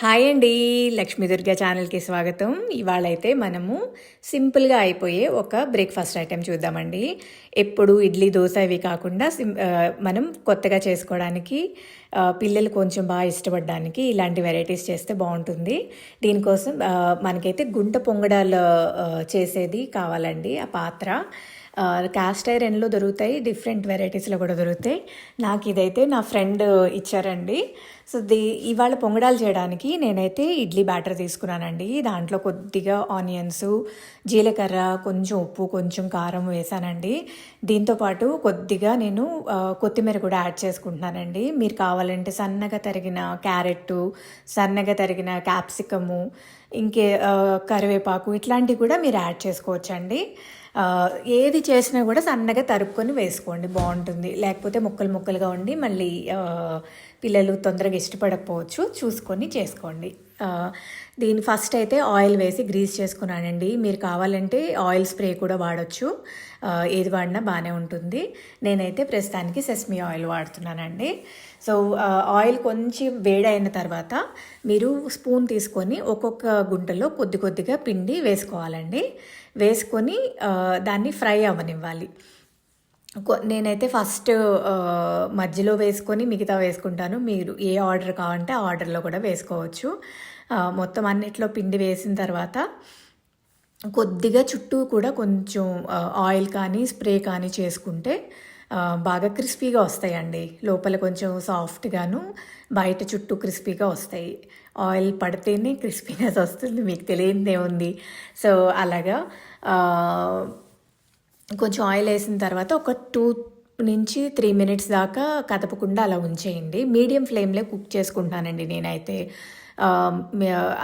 Hi అండి, లక్ష్మీ దుర్గా ఛానల్కి స్వాగతం. ఇవాళ అయితే మనము సింపుల్గా అయిపోయే ఒక బ్రేక్ఫాస్ట్ ఐటెం చూద్దామండి. ఎప్పుడు ఇడ్లీ దోశ ఇవి కాకుండా మనం కొత్తగా చేసుకోవడానికి, పిల్లలు కొంచెం బాగా ఇష్టపడడానికి ఇలాంటి వెరైటీస్ చేస్తే బాగుంటుంది. దీనికోసం మనకైతే గుంట పొంగడాలు చేసేది కావాలండి. ఆ పాత్ర క్యాస్ట్ ఐరన్లో దొరుకుతాయి, డిఫరెంట్ వెరైటీస్లో కూడా దొరుకుతాయి. నాకు ఇదైతే నా ఫ్రెండ్ ఇచ్చారండి. సో ఇవాళ పొంగడాలు చేయడానికి నేనైతే ఇడ్లీ బ్యాటర్ తీసుకున్నానండి. దాంట్లో కొద్దిగా ఆనియన్స్, జీలకర్ర, కొంచెం ఉప్పు, కొంచెం కారం వేసానండి. దీంతోపాటు కొద్దిగా నేను కొత్తిమీర కూడా యాడ్ చేసుకుంటున్నానండి. మీరు కావాలంటే సన్నగా తరిగిన క్యారెట్, సన్నగా తరిగిన క్యాప్సికము, ఇంకే కరివేపాకు ఇట్లాంటివి కూడా మీరు యాడ్ చేసుకోవచ్చండి. ఏది చేసినా కూడా సన్నగా తరుక్కొని వేసుకోండి, బాగుంటుంది. లేకపోతే ముక్కలు ముక్కలుగా ఉండి మళ్ళీ పిల్లలు తొందరగా ఇష్టపడకపోవచ్చు, చూసుకొని చేసుకోండి. దీన్ని ఫస్ట్ అయితే ఆయిల్ వేసి గ్రీస్ చేసుకున్నానండి. మీరు కావాలంటే ఆయిల్ స్ప్రే కూడా వాడచ్చు, ఏది వాడినా బాగానే ఉంటుంది. నేనైతే ప్రస్తుతానికి సెస్మీ ఆయిల్ వాడుతున్నానండి. సో ఆయిల్ కొంచెం వేడైన తర్వాత మీరు స్పూన్ తీసుకొని ఒక్కొక్క గుంటలో కొద్ది కొద్దిగా పిండి వేసుకోవాలండి. వేసుకొని దాన్ని ఫ్రై అవ్వనివ్వాలి. నేనైతే ఫస్ట్ మధ్యలో వేసుకొని మిగతా వేసుకుంటాను. మీరు ఏ ఆర్డర్ కావాలంటే ఆ ఆర్డర్లో కూడా వేసుకోవచ్చు. మొత్తం అన్నిట్లో పిండి వేసిన తర్వాత కొద్దిగా చుట్టూ కూడా కొంచెం ఆయిల్ కానీ స్ప్రే కానీ చేసుకుంటే బాగా క్రిస్పీగా వస్తాయండి. లోపల కొంచెం సాఫ్ట్గాను, బయట చుట్టూ క్రిస్పీగా వస్తాయి. ఆయిల్ పడితేనే క్రిస్పీనెస్ వస్తుంది, మీకు తెలియదే ఉంది. సో అలాగా కొంచెం ఆయిల్ వేసిన తర్వాత ఒక 2 నుంచి 3 మినిట్స్ దాకా కదపకుండా అలా ఉంచేయండి. మీడియం ఫ్లేమ్లో కుక్ చేసుకుంటానండి నేనైతే.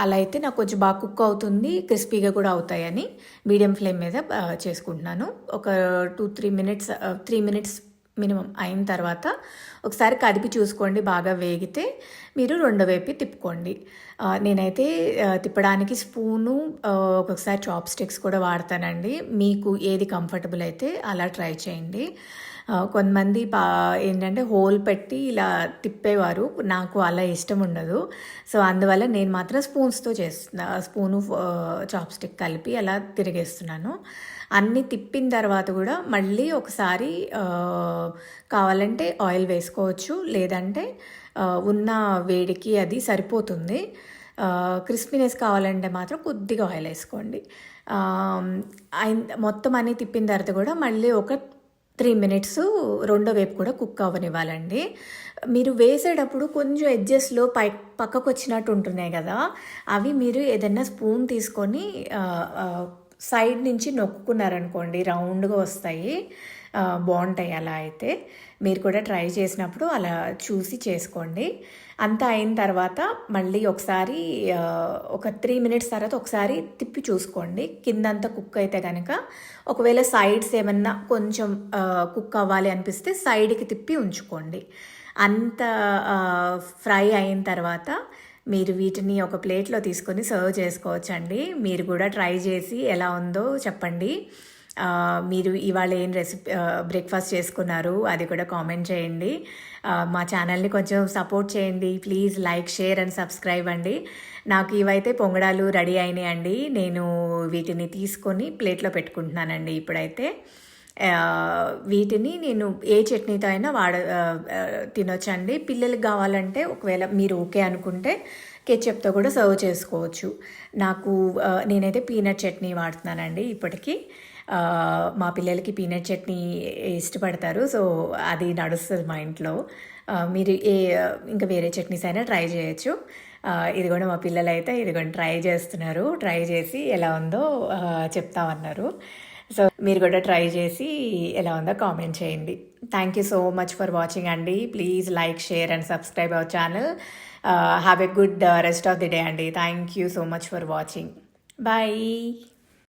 అలా అయితే నాకు కొంచెం బాగా కుక్ అవుతుంది, క్రిస్పీగా కూడా అవుతాయని మీడియం ఫ్లేమ్ మీద చేసుకుంటున్నాను. ఒక 2-3 మినిట్స్ 3 మినిట్స్ మినిమం అయిన తర్వాత ఒకసారి కదిపి చూసుకోండి. బాగా వేగితే మీరు రెండో వైపు తిప్పుకోండి. నేనైతే తిప్పడానికి స్పూను, ఒక్కొక్కసారి చాప్ స్టిక్స్ కూడా వాడతానండి. మీకు ఏది కంఫర్టబుల్ అయితే అలా ట్రై చేయండి. కొంతమంది ఏంటంటే హోల్ పెట్టి ఇలా తిప్పేవారు, నాకు అలా ఇష్టం ఉండదు. సో అందువల్ల నేను మాత్రం స్పూన్స్తో చేస్తున్నా, స్పూను చాప్ స్టిక్ కలిపి అలా తిరిగేస్తున్నాను. అన్నీ తిప్పిన తర్వాత కూడా మళ్ళీ ఒకసారి కావాలంటే ఆయిల్ వేసుకోవచ్చు, లేదంటే ఉన్న వేడికి అది సరిపోతుంది. క్రిస్పీనెస్ కావాలంటే మాత్రం కొద్దిగా ఆయిల్ వేసుకోండి. మొత్తం అన్నీ తిప్పిన తర్వాత కూడా మళ్ళీ ఒక 3 మినిట్స్ రెండో వైపు కూడా కుక్ అవ్వనివ్వాలండి. మీరు వేసేటప్పుడు కొంచెం ఎడ్జెస్లో పక్కకు వచ్చినట్టు ఉంటున్నాయి కదా, అవి మీరు ఏదైనా స్పూన్ తీసుకొని సైడ్ నుంచి నొక్కున్నారనుకోండి, రౌండ్గా వస్తాయి, బాగుంటాయి. అలా అయితే మీరు కూడా ట్రై చేసినప్పుడు అలా చూసి చేసుకోండి. అంతా అయిన తర్వాత మళ్ళీ ఒకసారి ఒక 3 మినిట్స్ తర్వాత ఒకసారి తిప్పి చూసుకోండి. కిందంతా కుక్ అయితే కనుక, ఒకవేళ సైడ్స్ ఏమన్నా కొంచెం కుక్ అవ్వాలి అనిపిస్తే సైడ్కి తిప్పి ఉంచుకోండి. అంత ఫ్రై అయిన తర్వాత మీరు వీటిని ఒక ప్లేట్లో తీసుకొని సర్వ్ చేసుకోవచ్చండి. మీరు కూడా ట్రై చేసి ఎలా ఉందో చెప్పండి. మీరు ఇవాళ ఏం బ్రేక్ఫాస్ట్ చేసుకున్నారు అది కూడా కామెంట్ చేయండి. మా ఛానల్ని కొంచెం సపోర్ట్ చేయండి please. Like, share and subscribe అండి. నాకు ఇవైతే పొంగడాలు రెడీ అయినాయండి. నేను వీటిని తీసుకొని ప్లేట్లో పెట్టుకుంటున్నానండి ఇప్పుడైతే. వీటిని నేను ఏ చట్నీతో అయినా తినొచ్చండి. పిల్లలకి కావాలంటే ఒకవేళ మీరు ఓకే అనుకుంటే కెచప్తో కూడా సర్వ్ చేసుకోవచ్చు. నేనైతే పీనట్ చట్నీ వాడుతున్నానండి ఇప్పటికీ. మా పిల్లలకి పీనట్ చట్నీ ఇష్టపడతారు, సో అది నడుస్తుంది మా ఇంట్లో. మీరు ఇంకా వేరే చట్నీస్ అయినా ట్రై చేయొచ్చు. ఇది కూడా మా పిల్లలు అయితే ఇదిగోండి ట్రై చేస్తున్నారు. ట్రై చేసి ఎలా ఉందో చెప్తామన్నారు. సో మీరు కూడా ట్రై చేసి ఎలా ఉందో కామెంట్ చేయండి. Thank you so much for watching అండి. Please like, share and subscribe our channel. Have a good rest of the day అండి. Thank you so much for watching. Bye.